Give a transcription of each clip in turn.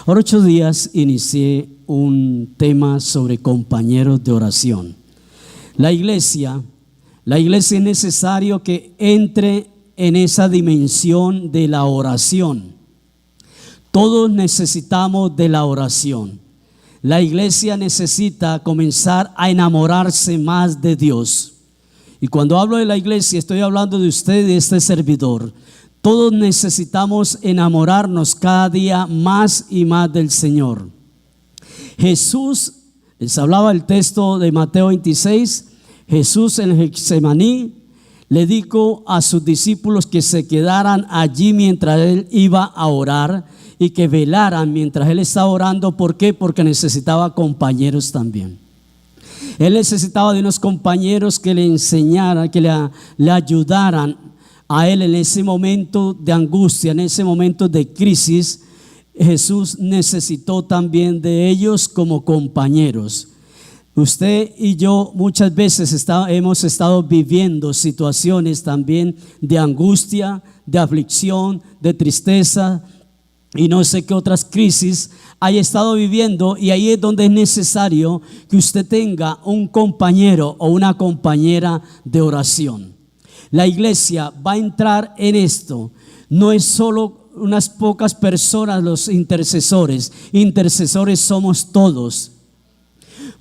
Por 8 días inicié un tema sobre compañeros de oración. La iglesia es necesario que entre en esa dimensión de la oración. Todos necesitamos de la oración. La iglesia necesita comenzar a enamorarse más de Dios. Y cuando hablo de la iglesia, estoy hablando de usted y de este servidor. Todos necesitamos enamorarnos cada día más y más del Señor. Jesús, les hablaba el texto de Mateo 26, Jesús en Getsemaní le dijo a sus discípulos que se quedaran allí mientras Él iba a orar y que velaran mientras Él estaba orando. ¿Por qué? Porque necesitaba compañeros también. Él necesitaba de unos compañeros que le enseñaran, que le ayudaran a Él en ese momento de angustia, en ese momento de crisis. Jesús necesitó también de ellos como compañeros. Usted y yo muchas veces hemos estado viviendo situaciones también de angustia, de aflicción, de tristeza y no sé qué otras crisis haya estado viviendo, y ahí es donde es necesario que usted tenga un compañero o una compañera de oración. La iglesia va a entrar en esto. No es solo unas pocas personas los intercesores. Intercesores somos todos.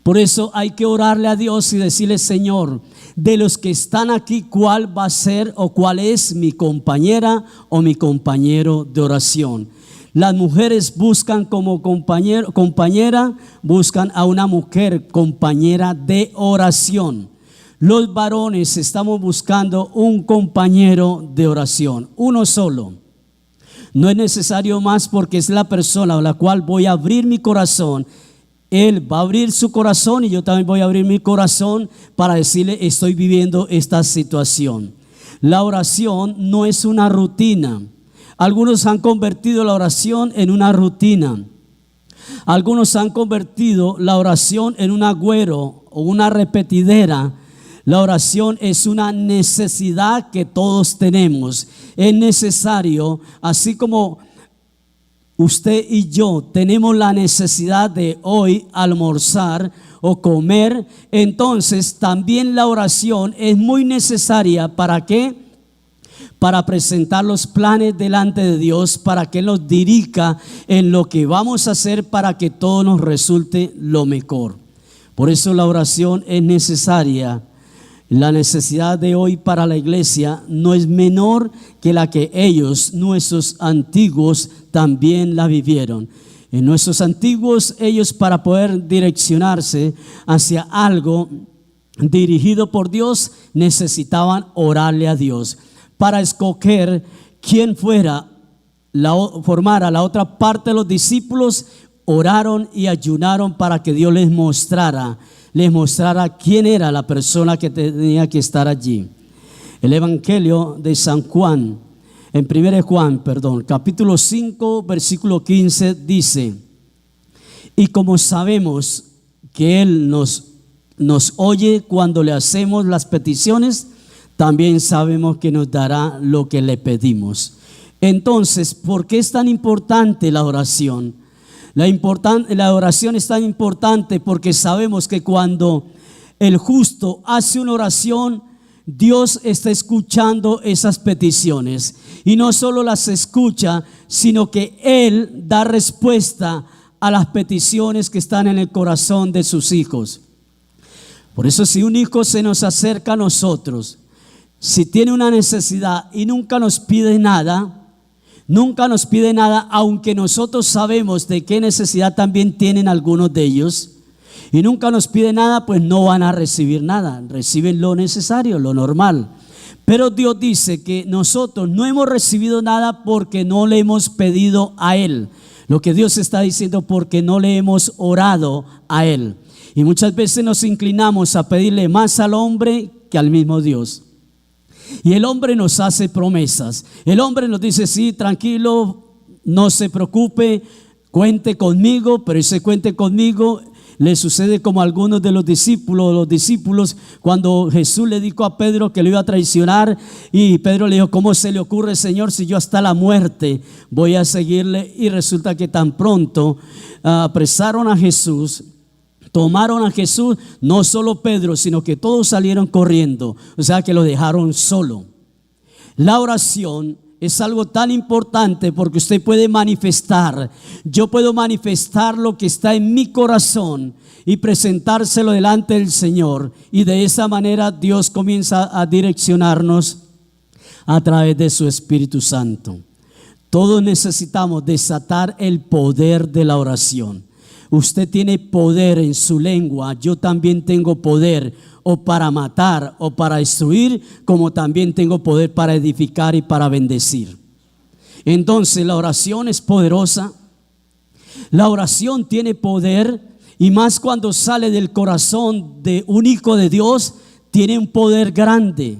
Por eso hay que orarle a Dios y decirle: Señor, de los que están aquí, ¿cuál va a ser o cuál es mi compañera o mi compañero de oración? Las mujeres buscan como compañera, buscan a una mujer compañera de oración. Los varones estamos buscando un compañero de oración, uno solo. No es necesario más, porque es la persona a la cual voy a abrir mi corazón. Él va a abrir su corazón y yo también voy a abrir mi corazón para decirle: estoy viviendo esta situación. La oración no es una rutina. Algunos han convertido la oración en una rutina. Algunos han convertido la oración en un agüero o una repetidera. La oración es una necesidad que todos tenemos. Es necesario, así como usted y yo tenemos la necesidad de hoy almorzar o comer, entonces también la oración es muy necesaria. ¿Para qué? Para presentar los planes delante de Dios, para que Él nos dirija en lo que vamos a hacer, para que todo nos resulte lo mejor. Por eso la oración es necesaria. La necesidad de hoy para la iglesia no es menor que la que ellos, nuestros antiguos, también la vivieron. En nuestros antiguos, ellos, para poder direccionarse hacia algo dirigido por Dios, necesitaban orarle a Dios. Para escoger quién formara la otra parte de los discípulos, oraron y ayunaron para que Dios les mostrara quién era la persona que tenía que estar allí. El Evangelio de San Juan, en 1 Juan, capítulo 5, versículo 15 dice: y como sabemos que Él nos oye cuando le hacemos las peticiones, también sabemos que nos dará lo que le pedimos. Entonces, ¿por qué es tan importante la oración? La oración es tan importante porque sabemos que cuando el justo hace una oración, Dios está escuchando esas peticiones. Y no solo las escucha, sino que Él da respuesta a las peticiones que están en el corazón de sus hijos. Por eso, si un hijo se nos acerca a nosotros, si tiene una necesidad y nunca nos pide nada, aunque nosotros sabemos de qué necesidad también tienen algunos de ellos, y nunca nos pide nada, pues no van a recibir nada. Reciben lo necesario, lo normal. Pero Dios dice que nosotros no hemos recibido nada porque no le hemos pedido a Él. Lo que Dios está diciendo, porque no le hemos orado a Él. Y muchas veces nos inclinamos a pedirle más al hombre que al mismo Dios. Y el hombre nos hace promesas. El hombre nos dice: sí, tranquilo, no se preocupe, cuente conmigo. Pero ese cuente conmigo le sucede como a algunos de los discípulos cuando Jesús le dijo a Pedro que lo iba a traicionar, y Pedro le dijo: ¿cómo se le ocurre, Señor, si yo hasta la muerte voy a seguirle? Y resulta que tan pronto apresaron a Jesús, tomaron a Jesús, no solo Pedro, sino que todos salieron corriendo, o sea que lo dejaron solo. La oración es algo tan importante porque usted puede manifestar, yo puedo manifestar lo que está en mi corazón y presentárselo delante del Señor, y de esa manera Dios comienza a direccionarnos a través de su Espíritu Santo. Todos necesitamos desatar el poder de la oración. Usted tiene poder en su lengua, yo también tengo poder, o para matar o para destruir, como también tengo poder para edificar y para bendecir. Entonces la oración es poderosa, la oración tiene poder, y más cuando sale del corazón de un hijo de Dios, tiene un poder grande.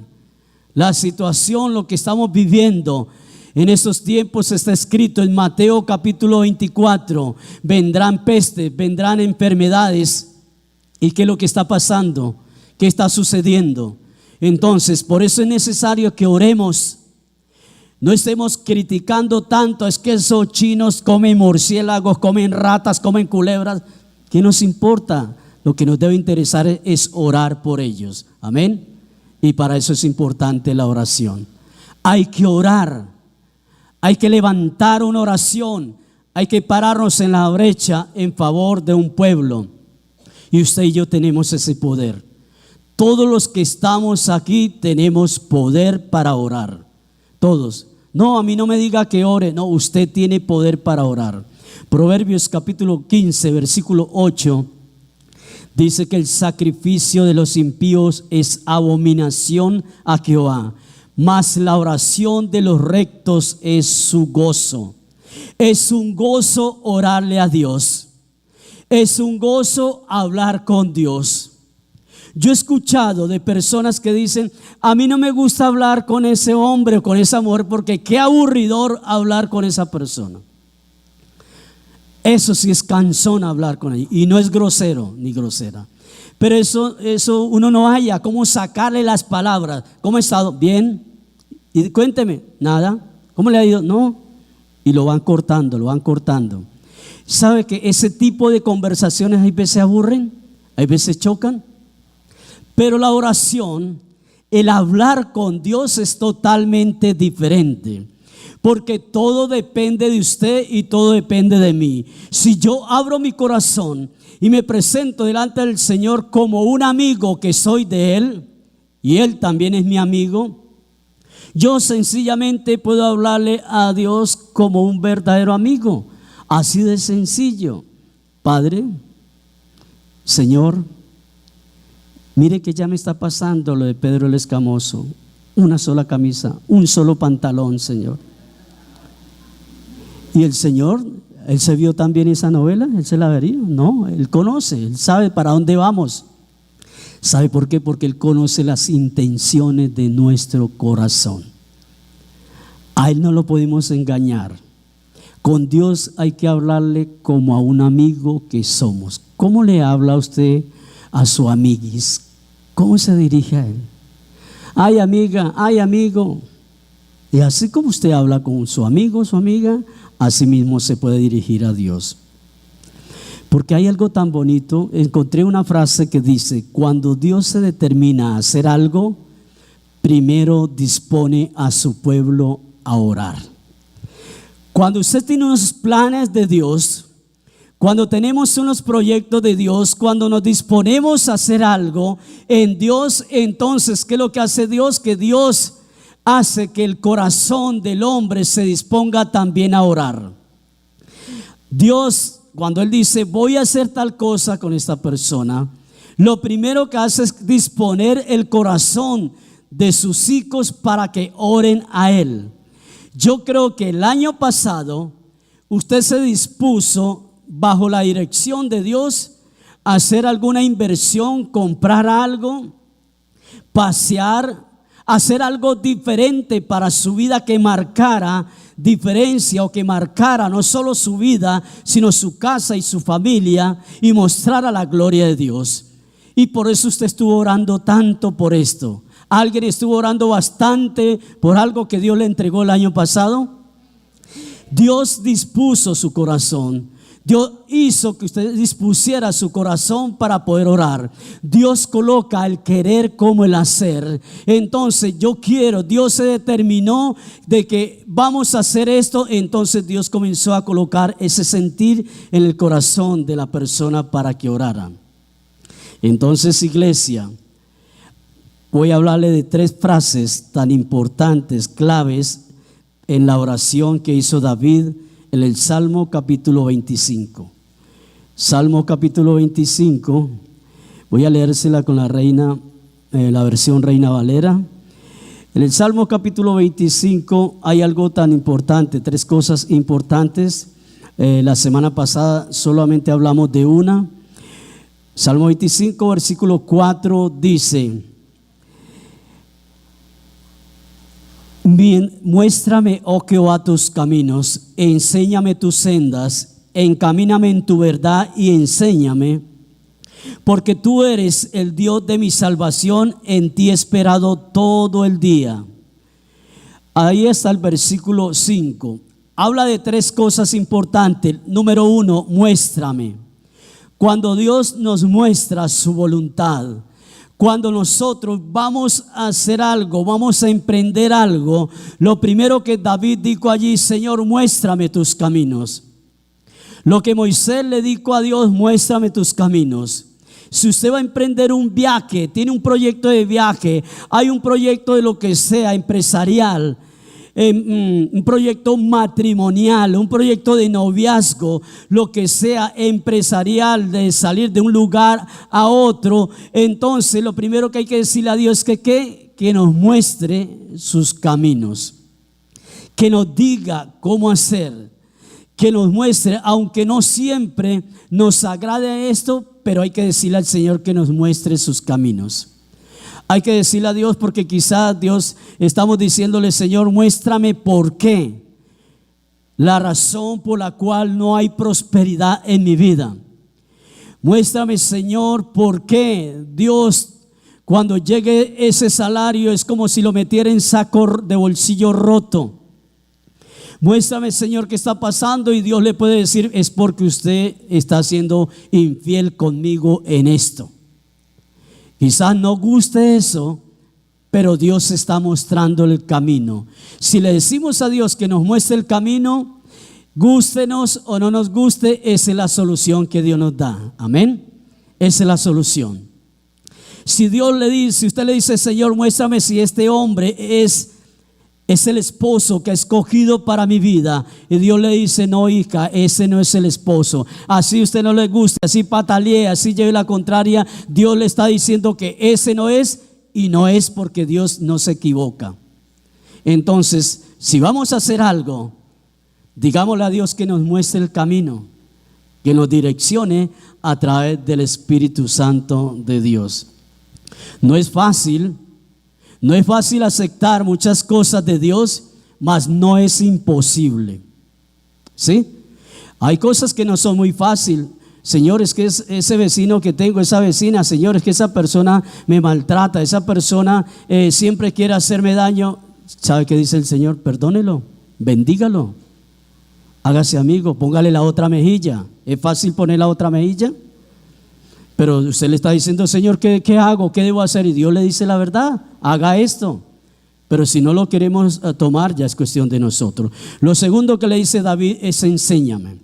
La situación, lo que estamos viviendo en estos tiempos, está escrito en Mateo capítulo 24, vendrán pestes, vendrán enfermedades. ¿Y qué es lo que está pasando? ¿Qué está sucediendo? Entonces, por eso es necesario que oremos. No estemos criticando tanto, es que esos chinos comen murciélagos, comen ratas, comen culebras. ¿Qué nos importa? Lo que nos debe interesar es orar por ellos. Amén. Y para eso es importante la oración. Hay que orar. Hay que levantar una oración, hay que pararnos en la brecha en favor de un pueblo. Y usted y yo tenemos ese poder. Todos los que estamos aquí tenemos poder para orar. Todos. No, a mí no me diga que ore. No, usted tiene poder para orar. Proverbios capítulo 15, versículo 8. Dice que el sacrificio de los impíos es abominación a Jehová, mas la oración de los rectos es su gozo. Es un gozo orarle a Dios. Es un gozo hablar con Dios. Yo he escuchado de personas que dicen: a mí no me gusta hablar con ese hombre o con esa mujer porque qué aburridor hablar con esa persona. Eso sí es cansón hablar con ella, y no es grosero ni grosera. Pero eso uno no halla cómo sacarle las palabras. ¿Cómo ha estado? Bien. Y cuénteme. Nada. ¿Cómo le ha ido? No. Y lo van cortando, lo van cortando. ¿Sabe que ese tipo de conversaciones hay veces aburren? Hay veces chocan. Pero la oración, el hablar con Dios, es totalmente diferente. Porque todo depende de usted y todo depende de mí. Si yo abro mi corazón y me presento delante del Señor como un amigo que soy de Él, y Él también es mi amigo, yo sencillamente puedo hablarle a Dios como un verdadero amigo. Así de sencillo. Padre, Señor, mire que ya me está pasando lo de Pedro el Escamoso. Una sola camisa, un solo pantalón, Señor. Y el Señor, Él se vio también esa novela, Él se la vería. No, Él conoce, Él sabe para dónde vamos. ¿Sabe por qué? Porque Él conoce las intenciones de nuestro corazón. A Él no lo podemos engañar. Con Dios hay que hablarle como a un amigo que somos. ¿Cómo le habla usted a su amiguis? ¿Cómo se dirige a Él? Ay, amiga, ay, amigo. Y así como usted habla con su amigo, su amiga, así mismo se puede dirigir a Dios. Porque hay algo tan bonito. Encontré una frase que dice: cuando Dios se determina a hacer algo, primero dispone a su pueblo a orar. Cuando usted tiene unos planes de Dios, cuando tenemos unos proyectos de Dios, cuando nos disponemos a hacer algo en Dios, entonces, ¿qué es lo que hace Dios? Que Dios hace que el corazón del hombre se disponga también a orar. Dios, cuando Él dice: voy a hacer tal cosa con esta persona, lo primero que hace es disponer el corazón de sus hijos para que oren a Él. Yo creo que el año pasado usted se dispuso, bajo la dirección de Dios, a hacer alguna inversión, comprar algo, pasear, hacer algo diferente para su vida que marcara diferencia o que marcara no solo su vida, sino su casa y su familia y mostrara la gloria de Dios. Y por eso usted estuvo orando tanto por esto. ¿Alguien estuvo orando bastante por algo que Dios le entregó el año pasado? Dios dispuso su corazón. Dios hizo que usted dispusiera su corazón para poder orar. Dios coloca el querer como el hacer. Entonces yo quiero, Dios se determinó de que vamos a hacer esto. Entonces Dios comenzó a colocar ese sentir en el corazón de la persona para que orara. Entonces, iglesia, voy a hablarle de 3 frases tan importantes, claves en la oración que hizo David en el Salmo capítulo 25. Salmo capítulo 25, voy a leérsela con la versión Reina Valera. En el Salmo capítulo 25 hay algo tan importante, 3 cosas importantes. La semana pasada solamente hablamos de una. Salmo 25, versículo 4 dice: muéstrame, oh Jehová, tus caminos, enséñame tus sendas, encamíname en tu verdad y enséñame, porque tú eres el Dios de mi salvación, en ti he esperado todo el día. Ahí está el versículo 5. Habla de 3 cosas importantes. Número 1, muéstrame. Cuando Dios nos muestra su voluntad, cuando nosotros vamos a hacer algo, vamos a emprender algo, lo primero que David dijo allí: Señor, muéstrame tus caminos. Lo que Moisés le dijo a Dios: muéstrame tus caminos. Si usted va a emprender un viaje, tiene un proyecto de viaje, hay un proyecto de lo que sea, empresarial, un proyecto matrimonial, un proyecto de noviazgo, lo que sea empresarial, de salir de un lugar a otro, entonces lo primero que hay que decirle a Dios es que nos muestre sus caminos, que nos diga cómo hacer, que nos muestre, aunque no siempre nos agrade esto, pero hay que decirle al Señor que nos muestre sus caminos. Hay que decirle a Dios, porque quizás Dios estamos diciéndole: Señor, muéstrame por qué, la razón por la cual no hay prosperidad en mi vida. Muéstrame, Señor, por qué, Dios, cuando llegue ese salario es como si lo metiera en saco de bolsillo roto. Muéstrame, Señor, qué está pasando, y Dios le puede decir: es porque usted está siendo infiel conmigo en esto. Quizás no guste eso, pero Dios está mostrando el camino. Si le decimos a Dios que nos muestre el camino, gústenos o no nos guste, esa es la solución que Dios nos da. Amén. Esa es la solución. Si Dios le dice, si usted le dice: Señor, muéstrame si este hombre es el esposo que ha escogido para mi vida, y Dios le dice: no, hija, ese no es el esposo. Así usted no le guste, así patalee, así lleve la contraria, Dios le está diciendo que ese no es, y no es, porque Dios no se equivoca. Entonces, si vamos a hacer algo, digámosle a Dios que nos muestre el camino, que nos direccione a través del Espíritu Santo de Dios. No es fácil aceptar muchas cosas de Dios, mas no es imposible. ¿Sí? Hay cosas que no son muy fáciles. Señor, es que ese vecino que tengo, esa vecina, Señor, es que esa persona me maltrata, esa persona siempre quiere hacerme daño. ¿Sabe qué dice el Señor? Perdónelo, bendígalo, hágase amigo, póngale la otra mejilla. ¿Es fácil poner la otra mejilla? Pero usted le está diciendo: Señor, ¿qué hago? ¿Qué debo hacer? Y Dios le dice la verdad: haga esto. Pero si no lo queremos tomar, ya es cuestión de nosotros. Lo segundo que le dice David es: enséñame.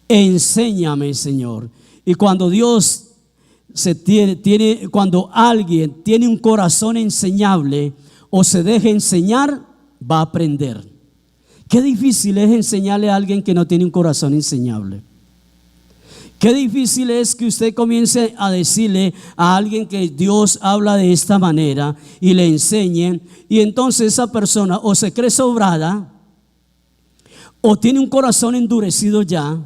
Enséñame, Señor. Y cuando Dios cuando alguien tiene un corazón enseñable o se deja enseñar, va a aprender. Qué difícil es enseñarle a alguien que no tiene un corazón enseñable. Qué difícil es que usted comience a decirle a alguien que Dios habla de esta manera y le enseñe, y entonces esa persona o se cree sobrada, o tiene un corazón endurecido ya,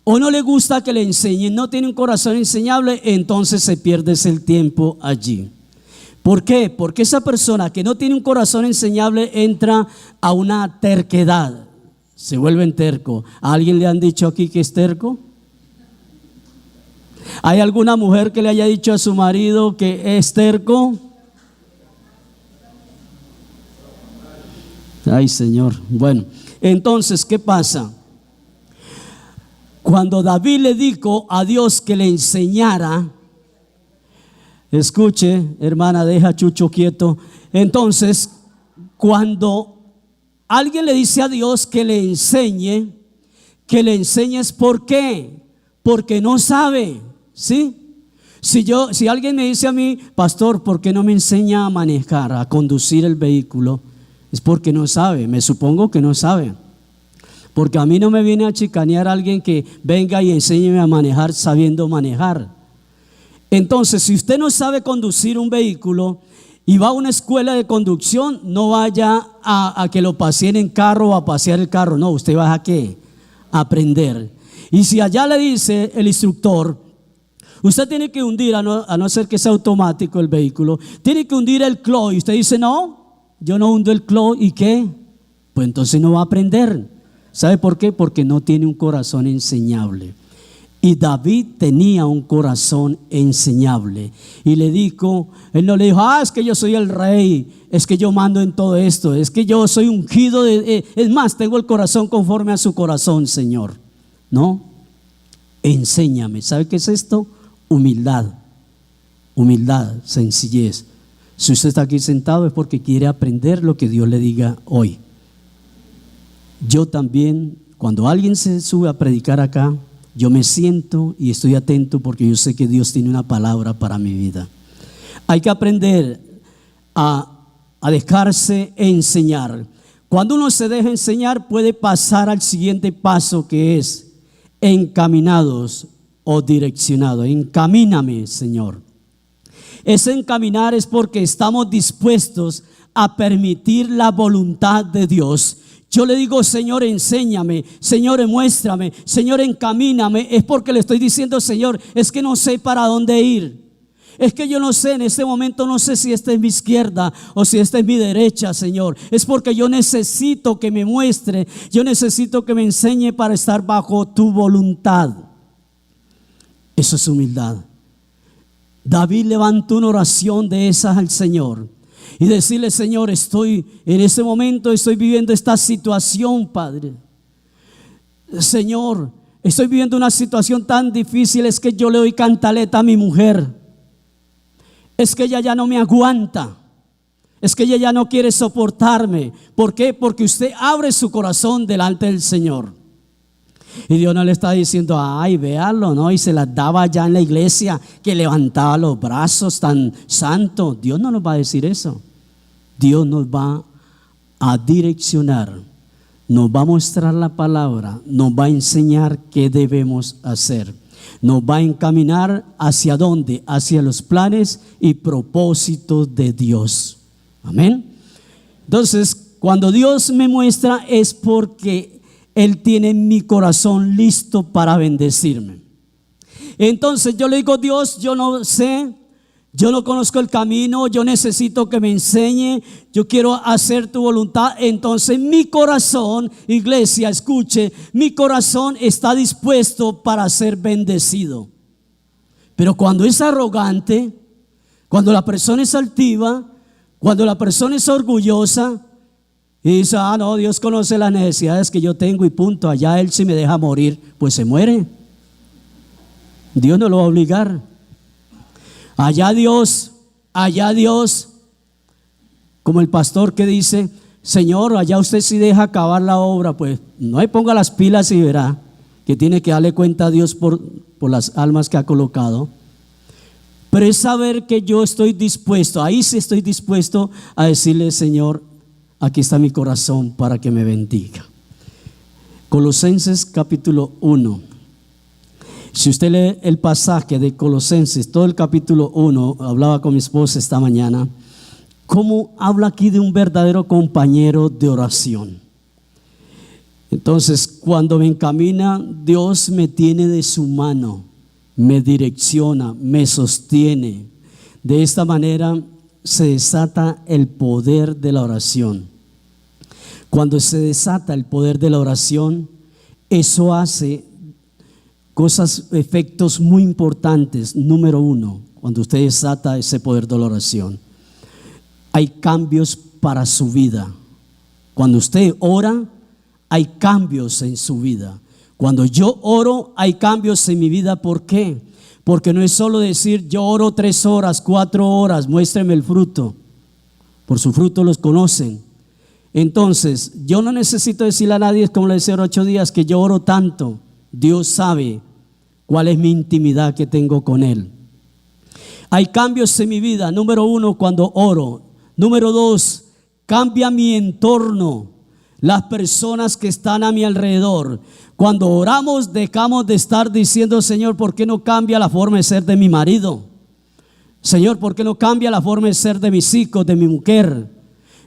o no le gusta que le enseñen, no tiene un corazón enseñable, entonces se pierde el tiempo allí. ¿Por qué? Porque esa persona que no tiene un corazón enseñable entra a una terquedad, se vuelve terco. ¿A alguien le han dicho aquí que es terco? ¿Hay alguna mujer que le haya dicho a su marido que es terco? Ay, Señor. Bueno, entonces, ¿qué pasa? Cuando David le dijo a Dios que le enseñara, escuche, hermana, deja a Chucho quieto. Entonces, cuando alguien le dice a Dios que le enseñes, ¿por qué? Porque no sabe, ¿sí? Si alguien me dice a mí, pastor, ¿por qué no me enseña a manejar, a conducir el vehículo? Es porque no sabe, me supongo que no sabe. Porque a mí no me viene a chicanear alguien que venga y enséñeme a manejar sabiendo manejar. Entonces, si usted no sabe conducir un vehículo y va a una escuela de conducción, no vaya a que lo paseen en carro o a pasear el carro. No, usted va a ¿qué? A aprender. Y si allá le dice el instructor, usted tiene que hundir, a no ser que sea automático el vehículo, tiene que hundir el clo, y usted dice, no, yo no hundo el clo, ¿y qué? Pues entonces no va a aprender. ¿Sabe por qué? Porque no tiene un corazón enseñable. Y David tenía un corazón enseñable. Y le dijo, él no le dijo, es que yo soy el rey, es que yo mando en todo esto, es que yo soy ungido, es más, tengo el corazón conforme a su corazón, Señor. No, enséñame. ¿Sabe qué es esto? Humildad, sencillez. Si usted está aquí sentado es porque quiere aprender lo que Dios le diga hoy. Yo también, cuando alguien se sube a predicar acá, yo me siento y estoy atento porque yo sé que Dios tiene una palabra para mi vida. Hay que aprender a dejarse enseñar. Cuando uno se deja enseñar, puede pasar al siguiente paso, que es encaminados o direccionados. Encamíname, Señor. Ese encaminar es porque estamos dispuestos a permitir la voluntad de Dios. Yo le digo, Señor, enséñame, Señor, muéstrame, Señor, encamíname. Es porque le estoy diciendo, Señor, es que no sé para dónde ir. Es que yo no sé, en este momento no sé si esta es mi izquierda o si esta es mi derecha, Señor. Es porque yo necesito que me muestre, yo necesito que me enseñe para estar bajo tu voluntad. Eso es humildad. David levantó una oración de esas al Señor y decirle, Señor, en este momento estoy viviendo esta situación, Padre. Señor, estoy viviendo una situación tan difícil, es que yo le doy cantaleta a mi mujer. Es que ella ya no me aguanta. Es que ella ya no quiere soportarme. ¿Por qué? Porque usted abre su corazón delante del Señor. Y Dios no le está diciendo, ay, véalo, ¿no? Y se las daba allá en la iglesia, que levantaba los brazos tan santo. Dios no nos va a decir eso. Dios nos va a direccionar, nos va a mostrar la palabra, nos va a enseñar qué debemos hacer. Nos va a encaminar hacia dónde, hacia los planes y propósitos de Dios. Amén. Entonces, cuando Dios me muestra es porque Él tiene mi corazón listo para bendecirme. Entonces yo le digo, Dios, yo no sé, yo no conozco el camino, yo necesito que me enseñe, yo quiero hacer tu voluntad. Entonces mi corazón, iglesia, escuche, mi corazón está dispuesto para ser bendecido. Pero cuando es arrogante, cuando la persona es altiva, cuando la persona es orgullosa y dice, no, Dios conoce las necesidades que yo tengo y punto, allá Él si me deja morir, pues se muere. Dios no lo va a obligar. Allá Dios, como el pastor que dice, Señor, allá usted si deja acabar la obra, pues no ahí ponga las pilas y verá que tiene que darle cuenta a Dios por las almas que ha colocado. Pero es saber que yo estoy dispuesto, ahí sí estoy dispuesto a decirle, Señor, aquí está mi corazón para que me bendiga. Colosenses capítulo 1. Si usted lee el pasaje de Colosenses, todo el capítulo 1, hablaba con mi esposa esta mañana, cómo habla aquí de un verdadero compañero de oración. Entonces, cuando me encamina, Dios me tiene de su mano, me direcciona, me sostiene. De esta manera, se desata el poder de la oración. Cuando se desata el poder de la oración, eso hace efectos muy importantes. Número uno, cuando usted desata ese poder de la oración, hay cambios para su vida. Cuando usted ora, hay cambios en su vida. Cuando yo oro, hay cambios en mi vida. ¿Por qué? Porque no es solo decir yo oro 3 horas, 4 horas, muéstreme el fruto. Por su fruto los conocen. Entonces, yo no necesito decirle a nadie, como le decía hace 8 días, que yo oro tanto. Dios sabe cuál es mi intimidad que tengo con Él. Hay cambios en mi vida. Número 1, cuando oro. Número 2, cambia mi entorno, las personas que están a mi alrededor. Cuando oramos, dejamos de estar diciendo: Señor, ¿por qué no cambia la forma de ser de mi marido? Señor, ¿por qué no cambia la forma de ser de mis hijos, de mi mujer?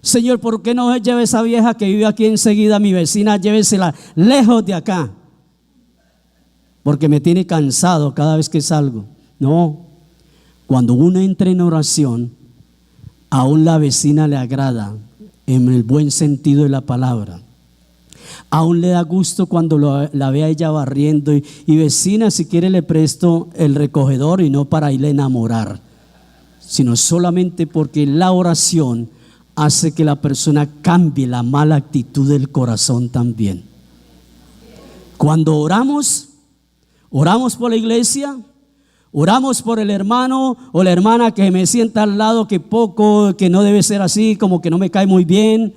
Señor, ¿por qué no lleva esa vieja que vive aquí enseguida, mi vecina, llévesela lejos de acá? Porque me tiene cansado cada vez que salgo. No, cuando uno entra en oración, aún la vecina le agrada, en el buen sentido de la palabra. Aún le da gusto cuando la ve a ella barriendo y vecina, si quiere le presto el recogedor, y no para irle a enamorar, sino solamente porque la oración hace que la persona cambie la mala actitud del corazón también. Cuando oramos por la iglesia, oramos por el hermano o la hermana que me sienta al lado, que no debe ser así, como que no me cae muy bien,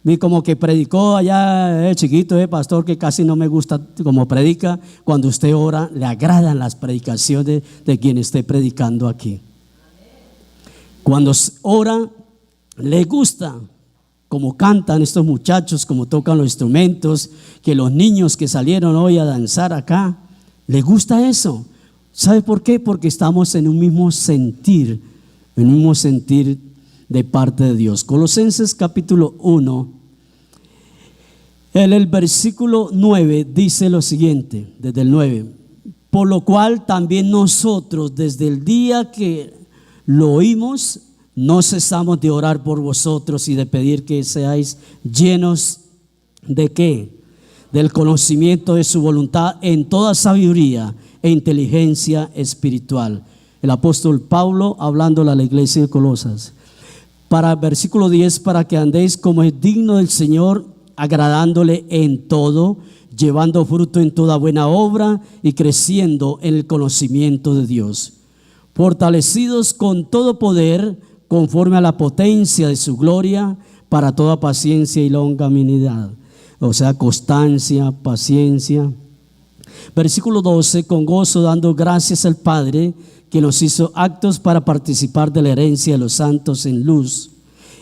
y como que predicó allá chiquito, pastor, que casi no me gusta como predica. Cuando usted ora, le agradan las predicaciones de quien esté predicando aquí. Cuando ora, le gusta como cantan estos muchachos, como tocan los instrumentos, que los niños que salieron hoy a danzar acá, le gusta eso. ¿Sabe por qué? Porque estamos en un mismo sentir de parte de Dios. Colosenses capítulo 1, en el versículo 9 dice lo siguiente, desde el 9: por lo cual también nosotros, desde el día que lo oímos, no cesamos de orar por vosotros y de pedir que seáis llenos ¿de qué? Del conocimiento de su voluntad en toda sabiduría e inteligencia espiritual. El apóstol Pablo hablando a la iglesia de Colosas. Para el versículo 10: para que andéis como es digno del Señor, agradándole en todo, llevando fruto en toda buena obra y creciendo en el conocimiento de Dios, fortalecidos con todo poder conforme a la potencia de su gloria, para toda paciencia y longanimidad, o sea, constancia, paciencia. Versículo 12: con gozo dando gracias al Padre, que nos hizo aptos para participar de la herencia de los santos en luz,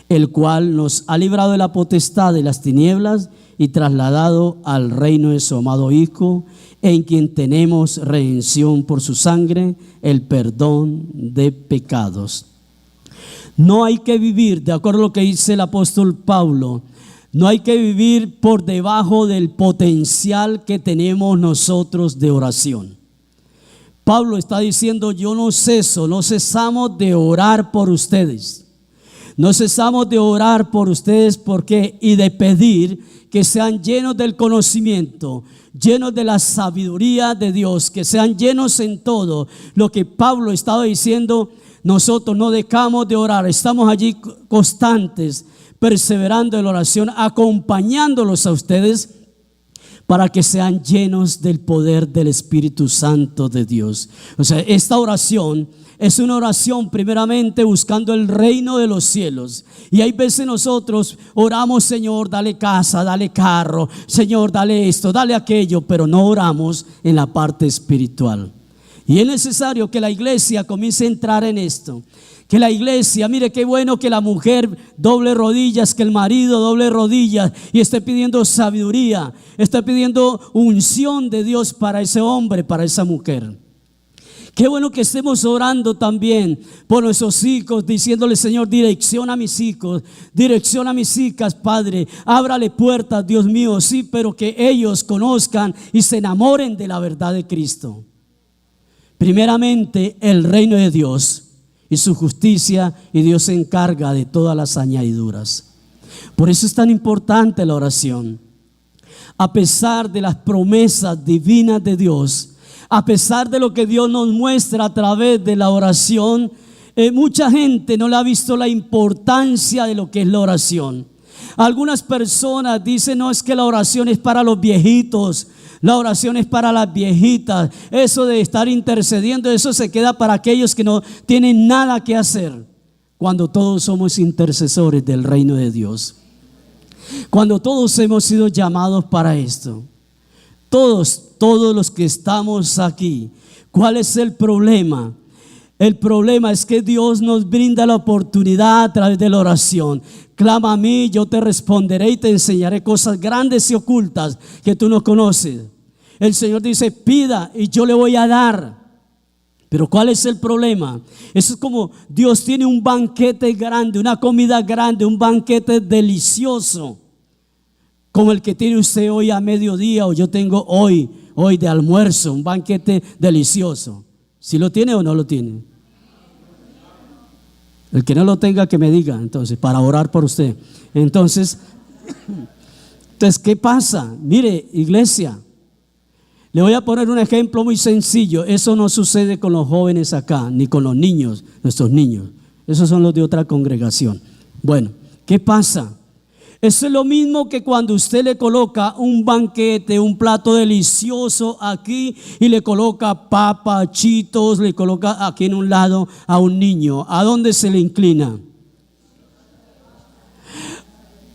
el cual nos ha librado de la potestad de las tinieblas y trasladado al reino de su amado Hijo, en quien tenemos redención por su sangre, el perdón de pecados. No hay que vivir, de acuerdo a lo que dice el apóstol Pablo, no hay que vivir por debajo del potencial que tenemos nosotros de oración. Pablo está diciendo: yo no cesamos de orar por ustedes. No cesamos de orar por ustedes, ¿por qué? Y de pedir que sean llenos del conocimiento, llenos de la sabiduría de Dios, que sean llenos en todo lo que Pablo estaba diciendo. Nosotros no dejamos de orar, estamos allí constantes, perseverando en la oración, acompañándolos a ustedes para que sean llenos del poder del Espíritu Santo de Dios. O sea, esta oración es una oración primeramente buscando el reino de los cielos. Y hay veces nosotros oramos: Señor, dale casa, dale carro, Señor, dale esto, dale aquello, pero no oramos en la parte espiritual. Y es necesario que la iglesia comience a entrar en esto. Que la iglesia, mire qué bueno que la mujer doble rodillas, que el marido doble rodillas y esté pidiendo sabiduría, esté pidiendo unción de Dios para ese hombre, para esa mujer. Qué bueno que estemos orando también por nuestros hijos, diciéndole: Señor, direcciona a mis hijos, direcciona a mis hijas, Padre, ábrale puertas, Dios mío, sí, pero que ellos conozcan y se enamoren de la verdad de Cristo. Primeramente el reino de Dios y su justicia, y Dios se encarga de todas las añadiduras. Por eso es tan importante la oración. A pesar de las promesas divinas de Dios, a pesar de lo que Dios nos muestra a través de la oración, mucha gente no le ha visto la importancia de lo que es la oración. Algunas personas dicen: no, es que la oración es para los viejitos, la oración es para las viejitas, eso de estar intercediendo, eso se queda para aquellos que no tienen nada que hacer. Cuando todos somos intercesores del reino de Dios, cuando todos hemos sido llamados para esto, todos los que estamos aquí. ¿Cuál es el problema? El problema es que Dios nos brinda la oportunidad a través de la oración. Clama a mí, yo te responderé y te enseñaré cosas grandes y ocultas que tú no conoces. El Señor dice: pida y yo le voy a dar. Pero ¿cuál es el problema? Eso es como Dios tiene un banquete grande, una comida grande, un banquete delicioso, como el que tiene usted hoy a mediodía, o yo tengo hoy de almuerzo, un banquete delicioso. ¿Sí lo tiene o no lo tiene? El que no lo tenga, que me diga, entonces, para orar por usted. Entonces, ¿qué pasa? Mire, iglesia, le voy a poner un ejemplo muy sencillo. Eso no sucede con los jóvenes acá, ni con los niños, nuestros niños. Esos son los de otra congregación. Bueno, ¿qué pasa? Eso es lo mismo que cuando usted le coloca un banquete, un plato delicioso aquí, y le coloca papas, chitos, le coloca aquí en un lado a un niño. ¿A dónde se le inclina?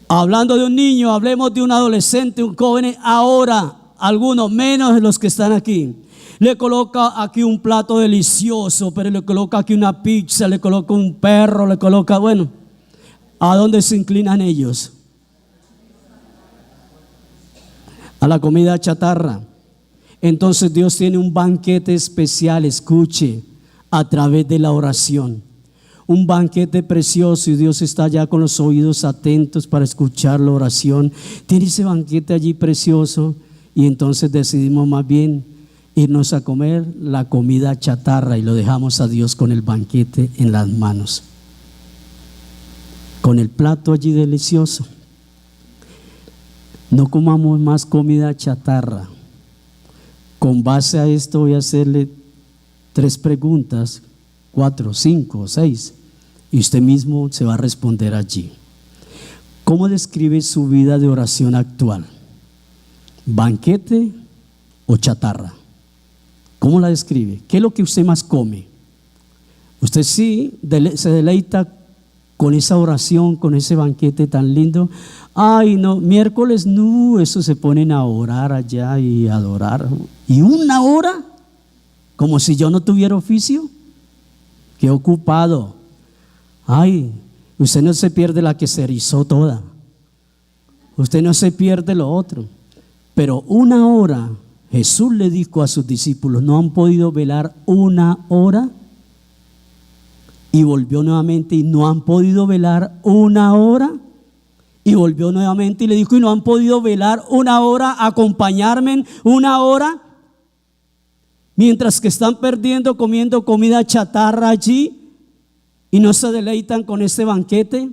Hablando de un niño, hablemos de un adolescente, un joven. Ahora, algunos menos de los que están aquí, le coloca aquí un plato delicioso, pero le coloca aquí una pizza, le coloca un perro, le coloca, bueno, ¿a dónde se inclinan ellos? A la comida chatarra. Entonces Dios tiene un banquete especial, escuche, a través de la oración. Un banquete precioso, y Dios está ya con los oídos atentos para escuchar la oración. Tiene ese banquete allí precioso, y entonces decidimos más bien irnos a comer la comida chatarra y lo dejamos a Dios con el banquete en las manos, con el plato allí delicioso. No comamos más comida chatarra. Con base a esto voy a hacerle 3 preguntas, 4, 5, 6, y usted mismo se va a responder allí. ¿Cómo describe su vida de oración actual? ¿Banquete o chatarra? ¿Cómo la describe? ¿Qué es lo que usted más come? Usted sí se deleita con esa oración, con ese banquete tan lindo. Ay, no, miércoles no, eso se ponen a orar allá y a adorar. ¿Y 1 hora? Como si yo no tuviera oficio. Qué ocupado. Ay, usted no se pierde la que se erizó toda. Usted no se pierde lo otro. Pero 1 hora, Jesús le dijo a sus discípulos: ¿no han podido velar 1 hora? Y volvió nuevamente: y no han podido velar 1 hora. Y volvió nuevamente y le dijo: y no han podido velar 1 hora, acompañarme 1 hora, mientras que están perdiendo comiendo comida chatarra allí y no se deleitan con este banquete.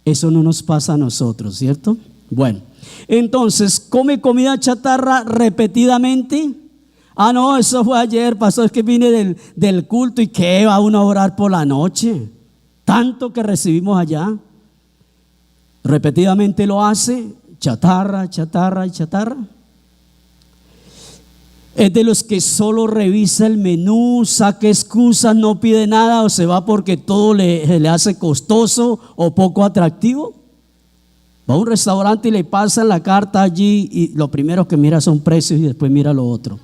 Eso no nos pasa a nosotros, ¿cierto? Bueno, entonces, ¿come comida chatarra repetidamente? Ah, no, eso fue ayer, pastor, es que vine del culto. ¿Y qué va uno a orar por la noche? Tanto que recibimos allá. Repetidamente lo hace, chatarra, chatarra y chatarra. Es de los que solo revisa el menú, saca excusas, no pide nada, o se va porque todo le hace costoso o poco atractivo. Va a un restaurante y le pasan la carta allí y lo primero que mira son precios y después mira lo otro.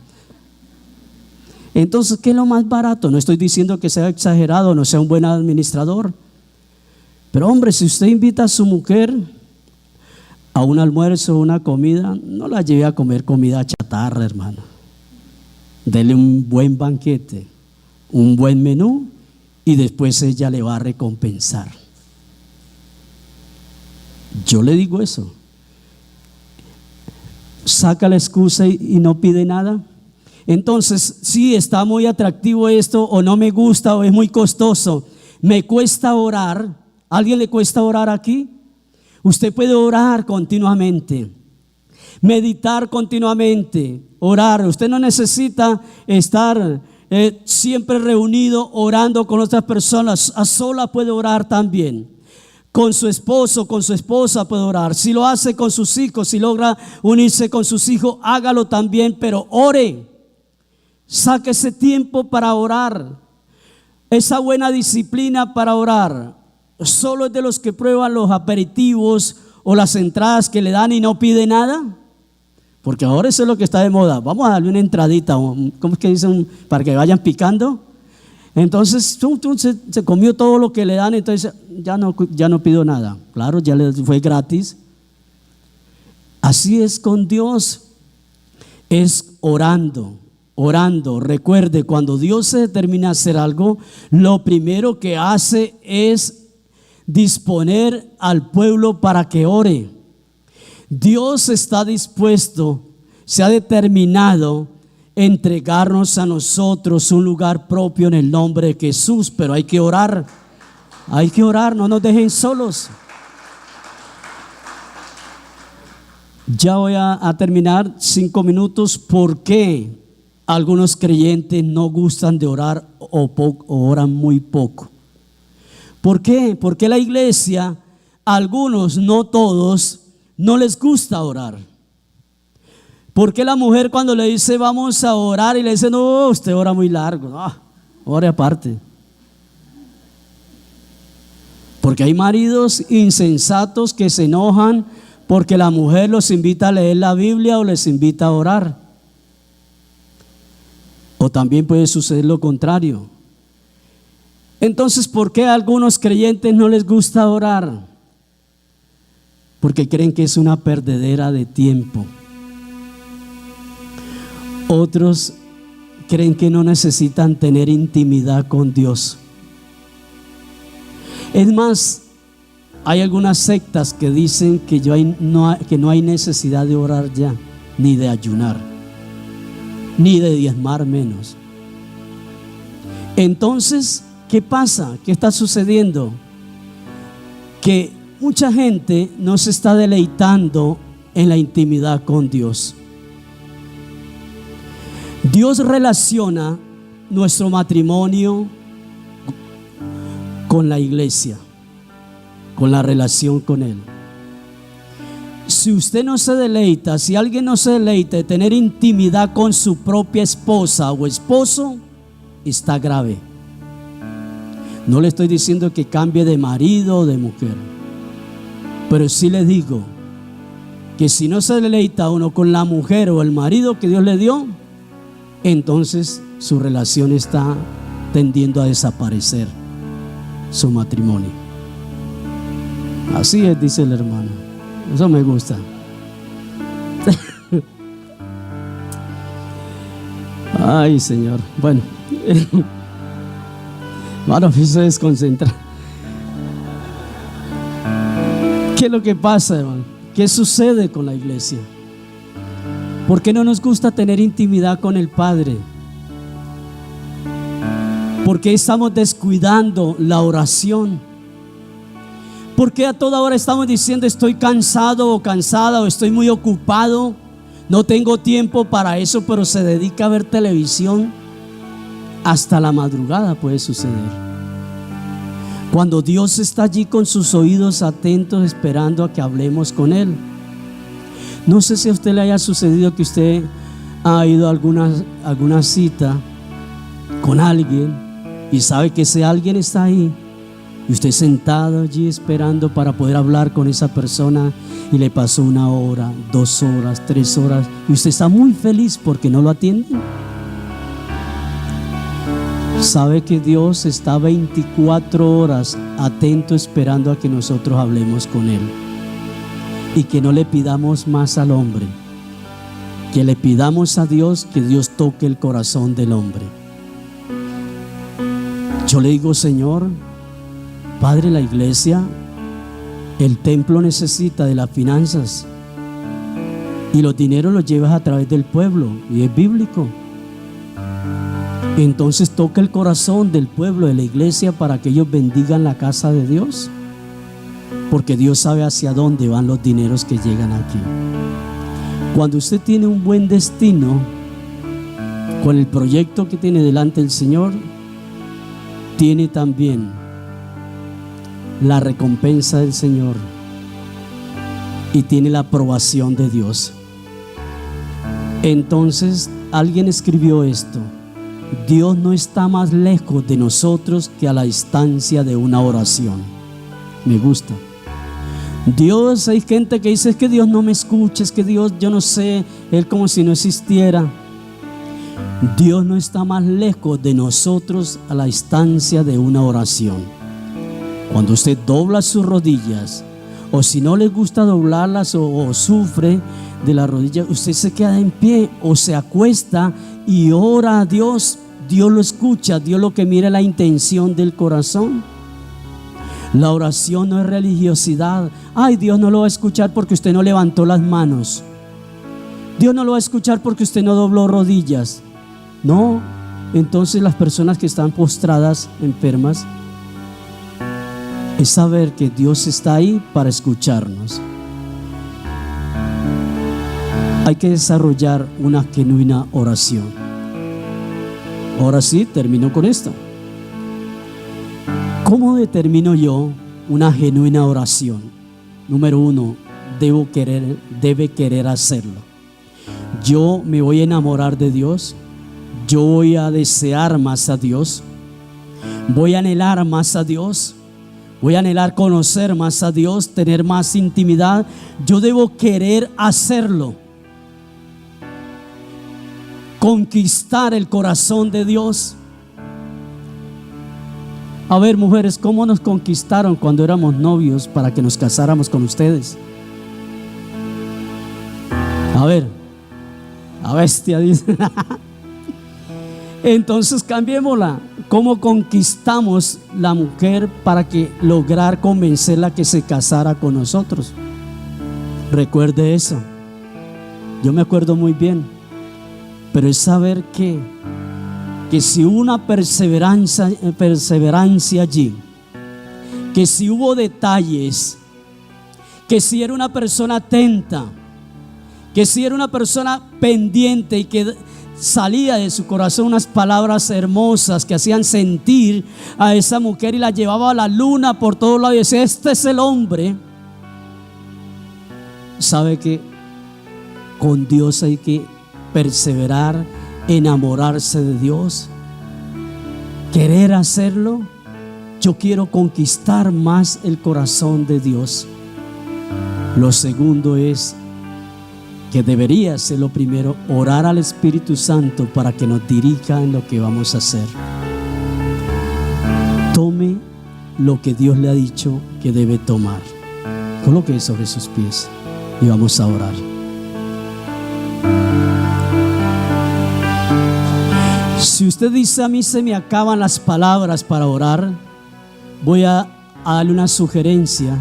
Entonces, ¿qué es lo más barato? No estoy diciendo que sea exagerado, no sea un buen administrador. Pero hombre, si usted invita a su mujer a un almuerzo o una comida, no la lleve a comer comida chatarra, hermano. Dele un buen banquete, un buen menú, y después ella le va a recompensar. Yo le digo eso. Saca la excusa y no pide nada. Entonces, sí, está muy atractivo esto, o no me gusta, o es muy costoso. Me cuesta orar. ¿A alguien le cuesta orar aquí? Usted puede orar continuamente, meditar continuamente, orar. Usted no necesita estar siempre reunido orando con otras personas. A sola puede orar también. Con su esposo, con su esposa puede orar. Si lo hace con sus hijos, si logra unirse con sus hijos, hágalo también, pero ore. Saque ese tiempo para orar. Esa buena disciplina para orar solo es de los que prueban los aperitivos o las entradas que le dan y no pide nada. Porque ahora eso es lo que está de moda. Vamos a darle una entradita, ¿cómo es que dicen? Para que vayan picando. Entonces se comió todo lo que le dan, entonces ya no pido nada. Claro, ya le fue gratis. Así es con Dios. Es orando. Recuerde, cuando Dios se determina a hacer algo, lo primero que hace es disponer al pueblo para que ore. Dios está dispuesto, se ha determinado entregarnos a nosotros un lugar propio en el nombre de Jesús, pero hay que orar, no nos dejen solos. Ya voy a terminar, 5 minutos. ¿Por qué algunos creyentes no gustan de orar o oran muy poco? ¿Por qué? Porque la iglesia, algunos, no todos, no les gusta orar. ¿Por qué la mujer cuando le dice vamos a orar y le dice no, usted ora muy largo? No, ore aparte. Porque hay maridos insensatos que se enojan porque la mujer los invita a leer la Biblia o les invita a orar. O también puede suceder lo contrario. Entonces, ¿por qué a algunos creyentes no les gusta orar? Porque creen que es una perdedera de tiempo. Otros creen que no necesitan tener intimidad con Dios. Es más, hay algunas sectas que dicen que no hay necesidad de orar ya, ni de ayunar, ni de diezmar menos. Entonces, ¿qué pasa? ¿Qué está sucediendo? Que mucha gente no se está deleitando en la intimidad con Dios. Dios relaciona nuestro matrimonio con la iglesia, con la relación con Él. Si usted no se deleita, si alguien no se deleita de tener intimidad con su propia esposa o esposo, está grave. No le estoy diciendo que cambie de marido o de mujer, pero sí le digo que si no se deleita uno con la mujer o el marido que Dios le dio, entonces su relación está tendiendo a desaparecer, su matrimonio. Así es, dice el hermano. Eso me gusta. Ay, Señor. Bueno, hermano, me hizo desconcentrar. ¿Qué es lo que pasa, hermano? ¿Qué sucede con la iglesia? ¿Por qué no nos gusta tener intimidad con el Padre? ¿Por qué estamos descuidando la oración? ¿Por qué a toda hora estamos diciendo estoy cansado o cansada o estoy muy ocupado? No tengo tiempo para eso, pero se dedica a ver televisión hasta la madrugada. Puede suceder cuando Dios está allí con sus oídos atentos esperando a que hablemos con Él. No sé si a usted le haya sucedido que usted ha ido a alguna cita con alguien y sabe que ese alguien está ahí y usted sentado allí esperando para poder hablar con esa persona y le pasó 1 hora, 2 horas, 3 horas y usted está muy feliz porque no lo atienden. Sabe que Dios está 24 horas atento esperando a que nosotros hablemos con Él. Y que no le pidamos más al hombre, que le pidamos a Dios, que Dios toque el corazón del hombre. Yo le digo, Señor, Padre, la iglesia, el templo necesita de las finanzas y los dineros los llevas a través del pueblo y es bíblico. Entonces toca el corazón del pueblo, de la iglesia, para que ellos bendigan la casa de Dios, porque Dios sabe hacia dónde van los dineros que llegan aquí. Cuando usted tiene un buen destino con el proyecto que tiene delante el Señor, tiene también la recompensa del Señor y tiene la aprobación de Dios. Entonces alguien escribió esto: Dios no está más lejos de nosotros que a la distancia de una oración. Me gusta. Dios, hay gente que dice: es que Dios no me escucha, es que Dios, yo no sé, Él como si no existiera. Dios no está más lejos de nosotros a la distancia de una oración. Cuando usted dobla sus rodillas, o si no le gusta doblarlas o sufre de las rodillas, usted se queda en pie o se acuesta y ora a Dios. Dios lo escucha. Dios lo que mira es la intención del corazón. La oración no es religiosidad. Ay, Dios no lo va a escuchar porque usted no levantó las manos. Dios no lo va a escuchar porque usted no dobló rodillas. No. Entonces las personas que están postradas, enfermas, es saber que Dios está ahí para escucharnos. Hay que desarrollar una genuina oración. Ahora sí, termino con esto. ¿Cómo determino yo una genuina oración? Número uno, debe querer hacerlo. Yo me voy a enamorar de Dios. Yo voy a desear más a Dios. Voy a anhelar más a Dios. Voy a anhelar conocer más a Dios, tener más intimidad. Yo debo querer hacerlo. Conquistar el corazón de Dios. A ver, mujeres, ¿cómo nos conquistaron cuando éramos novios para que nos casáramos con ustedes? A ver, a bestia, dice. Entonces cambiémosla. ¿Cómo conquistamos la mujer para que lograr convencerla que se casara con nosotros? Recuerde eso. Yo me acuerdo muy bien. Pero es saber que si hubo una perseverancia allí, que si hubo detalles, que si era una persona atenta, que si era una persona pendiente y que salía de su corazón unas palabras hermosas que hacían sentir a esa mujer y la llevaba a la luna por todos lados y decía: este es el hombre. Sabe que con Dios hay que perseverar, enamorarse de Dios, querer hacerlo. Yo quiero conquistar más el corazón de Dios. Lo segundo es que debería ser lo primero, orar al Espíritu Santo para que nos dirija en lo que vamos a hacer. Tome lo que Dios le ha dicho que debe tomar. Coloque sobre sus pies y vamos a orar. Si usted dice: a mí se me acaban las palabras para orar, voy a darle una sugerencia.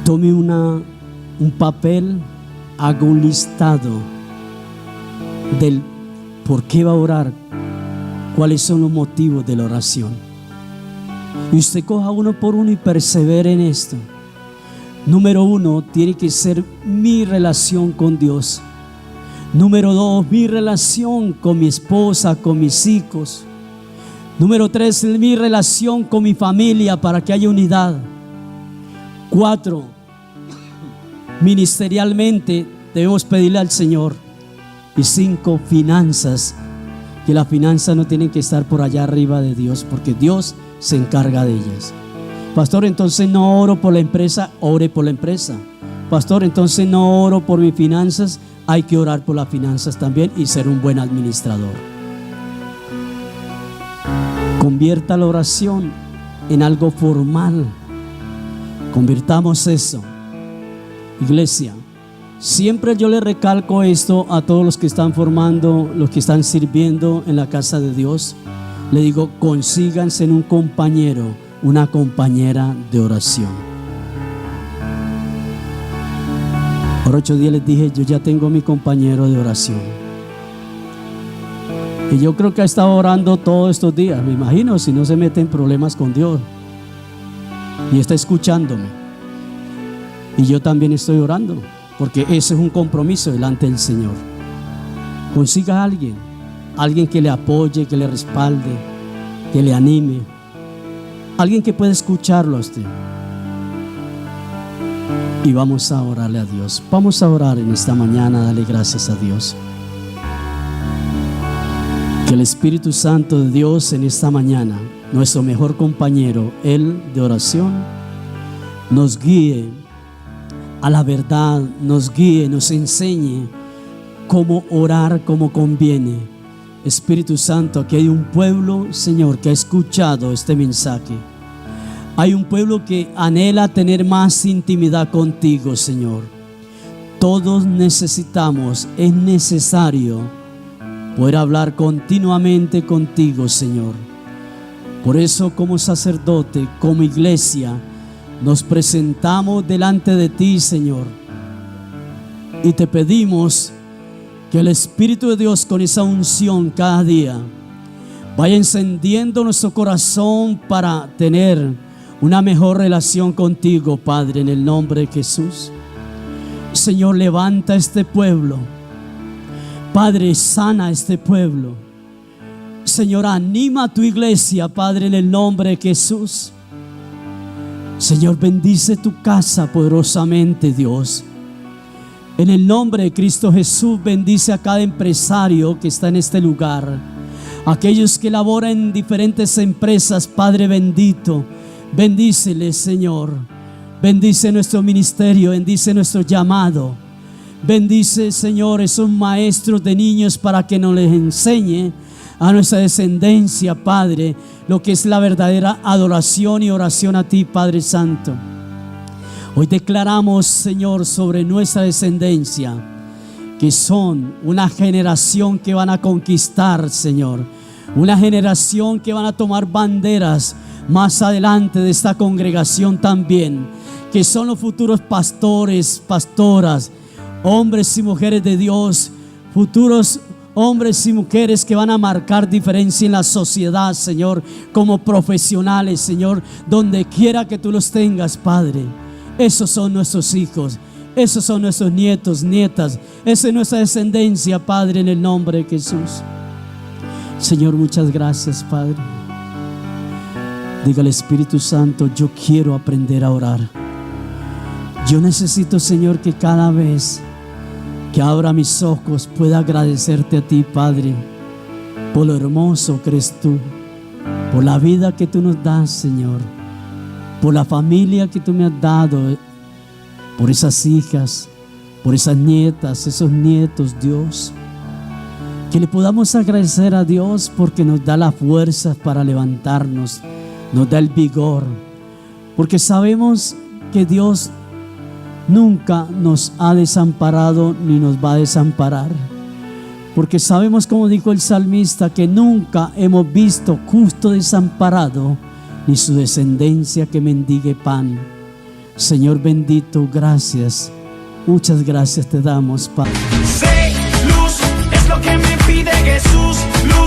Tome un papel, haga un listado del por qué va a orar, cuáles son los motivos de la oración, y usted coja uno por uno y persevere en esto. Número uno, tiene que ser mi relación con Dios. Número dos, mi relación con mi esposa, con mis hijos. Número tres, mi relación con mi familia para que haya unidad. 4, ministerialmente debemos pedirle al Señor. Y 5, finanzas, que las finanzas no tienen que estar por allá arriba de Dios, porque Dios se encarga de ellas. Pastor, entonces no oro por la empresa. Ore por la empresa. Pastor, entonces no oro por mis finanzas. Hay que orar por las finanzas también y ser un buen administrador. Convierta la oración en algo formal. Convirtamos eso. Iglesia, siempre yo le recalco esto a todos los que están formando, los que están sirviendo en la casa de Dios. Le digo: consíganse en un compañero, una compañera de oración. Por 8 días les dije: yo ya tengo mi compañero de oración. Y yo creo que ha estado orando todos estos días, me imagino, si no se mete en problemas con Dios. Y está escuchándome. Y yo también estoy orando, porque ese es un compromiso delante del Señor. Consiga a alguien que le apoye, que le respalde, que le anime, alguien que pueda escucharlo a usted. Y vamos a orarle a Dios. Vamos a orar en esta mañana, darle gracias a Dios. Que el Espíritu Santo de Dios en esta mañana, nuestro mejor compañero, Él de oración, nos guíe a la verdad, nos guíe, nos enseñe cómo orar como conviene. Espíritu Santo, aquí hay un pueblo, Señor, que ha escuchado este mensaje. Hay un pueblo que anhela tener más intimidad contigo, Señor. Todos necesitamos, es necesario poder hablar continuamente contigo, Señor. Por eso, como sacerdote, como iglesia, nos presentamos delante de ti, Señor, y te pedimos que el Espíritu de Dios, con esa unción cada día, vaya encendiendo nuestro corazón para tener una mejor relación contigo, Padre, en el nombre de Jesús. Señor, levanta este pueblo. Padre, sana este pueblo. Señor, anima a tu iglesia, Padre, en el nombre de Jesús. Señor, bendice tu casa poderosamente, Dios. En el nombre de Cristo Jesús, bendice a cada empresario que está en este lugar, aquellos que laboran en diferentes empresas, Padre bendito. Bendíceles, Señor. Bendice nuestro ministerio, bendice nuestro llamado. Bendice, Señor, esos maestros de niños para que nos les enseñe a nuestra descendencia, Padre, lo que es la verdadera adoración y oración a ti, Padre Santo. Hoy declaramos, Señor, sobre nuestra descendencia, que son una generación que van a conquistar, Señor, una generación que van a tomar banderas más adelante de esta congregación también, que son los futuros pastores, pastoras, hombres y mujeres de Dios, futuros hombres y mujeres que van a marcar diferencia en la sociedad, Señor, como profesionales, Señor, donde quiera que tú los tengas, Padre. Esos son nuestros hijos, esos son nuestros nietos, nietas, esa es nuestra descendencia, Padre, en el nombre de Jesús. Señor, muchas gracias, Padre. Diga al Espíritu Santo: yo quiero aprender a orar. Yo necesito, Señor, que cada vez que abra mis ojos pueda agradecerte a ti, Padre, por lo hermoso que eres tú, por la vida que tú nos das, Señor, por la familia que tú me has dado, por esas hijas, por esas nietas, esos nietos, Dios. Que le podamos agradecer a Dios porque nos da la fuerza para levantarnos, nos da el vigor, porque sabemos que Dios nunca nos ha desamparado ni nos va a desamparar, porque sabemos, como dijo el salmista, que nunca hemos visto justo desamparado ni su descendencia que mendigue pan. Señor bendito, gracias, muchas gracias te damos, Padre. Sé luz, es lo que me pide Jesús. Luz